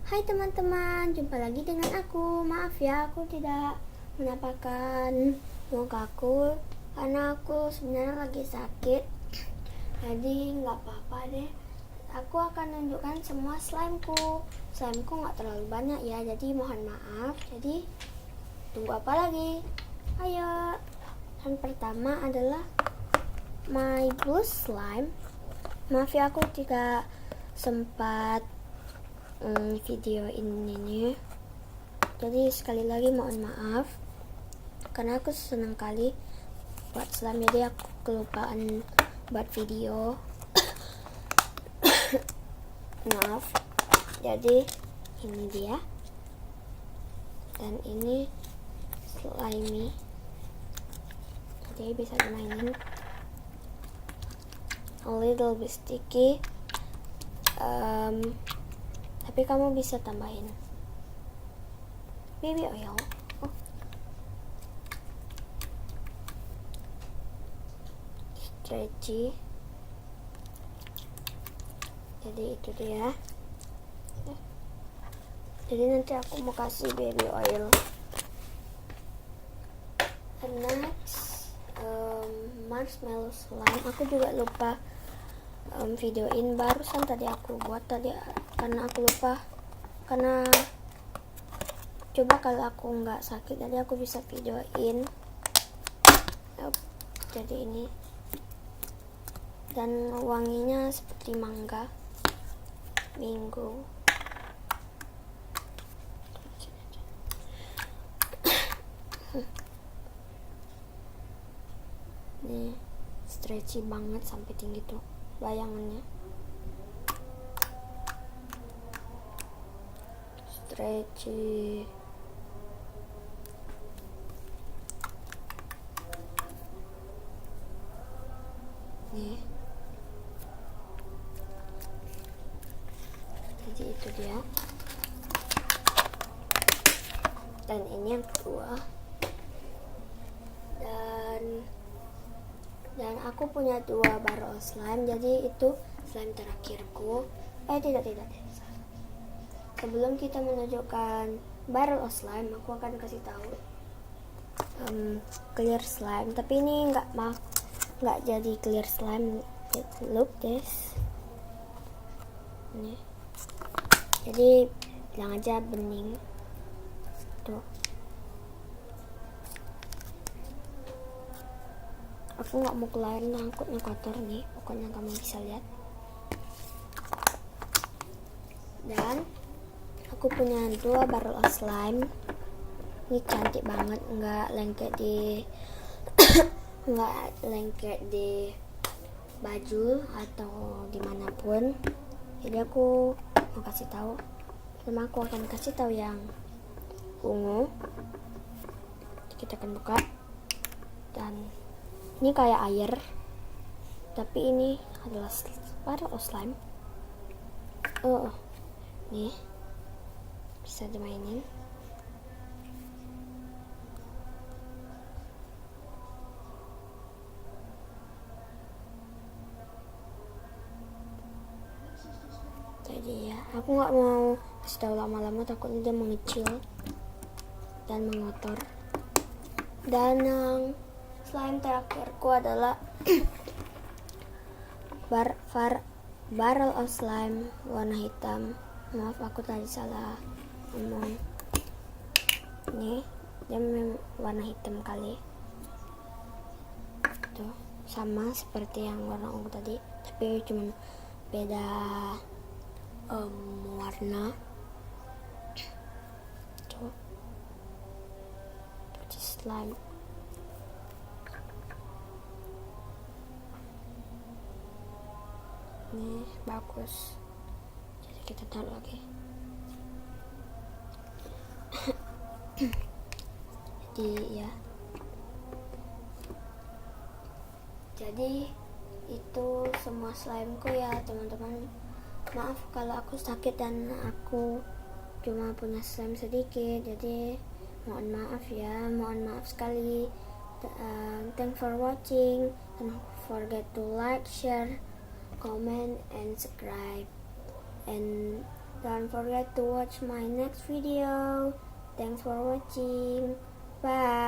Hai teman-teman, jumpa lagi dengan aku. Maaf ya, aku tidak menampilkan mukaku karena aku sebenarnya lagi sakit. Jadi nggak apa-apa deh. Aku akan tunjukkan semua slimeku. Slimeku nggak terlalu banyak ya, jadi mohon maaf. Jadi tunggu apa lagi? Ayo. Yang pertama adalah my blue slime. Maaf ya, aku tidak sempat video ini, jadi sekali lagi mohon maaf karena aku senang kali buat slime, jadi aku kelupaan buat video. Maaf. Jadi ini dia, dan ini slimy, jadi bisa dimainin. A little bit sticky, tapi kamu bisa tambahin baby oil. Stretchy, jadi itu dia. Jadi nanti aku mau kasih baby oil. And next, marshmallow slime. Aku juga lupa videoin, barusan tadi aku buat tadi karena aku lupa, karena coba kalau aku nggak sakit jadi aku bisa videoin. Jadi ini, dan wanginya seperti mangga mango. Nih stretchy banget sampai tinggi tuh bayangannya. Stretchy. Nih. Jadi itu dia. Dan ini yang kedua. Dan aku punya 2 barrel slime, jadi itu slime terakhirku. Tidak. Sebelum kita menunjukkan barrel of slime, aku akan kasih tahu clear slime. Tapi ini nggak jadi clear slime. Look this. Nih. Jadi bilang aja bening. Tuh. Aku nggak mau keluarin, takutnya kotor nih. Pokoknya kamu bisa lihat. Dan aku punya 2 barrel of slime. Ini cantik banget, nggak lengket di nggak lengket di baju atau dimanapun. Jadi aku mau kasih tahu. Pertama aku akan kasih tahu yang ungu. Kita akan buka, dan ini kayak air, tapi ini adalah barrel of slime. Nih bisa dimainin. Jadi ya, aku nggak mau kasih tahu lama-lama, takutnya dia mengecil dan mengotor. Dan yang slime terakhirku adalah barrel of slime warna hitam. Maaf, aku tadi salah ngomong. Ini dia warna hitam kali. Tuh, sama seperti yang warna ungu tadi, tapi cuma beda warna. Tuh, slime. Ini bagus, jadi kita taruh lagi. Jadi ya, jadi itu semua slimeku ya teman-teman. Maaf kalau aku sakit dan aku cuma punya slime sedikit, jadi mohon maaf ya, mohon maaf sekali. Thanks for watching, don't forget to like, share, comment, and subscribe, and Don't forget to watch my next video. Thanks for watching. Bye.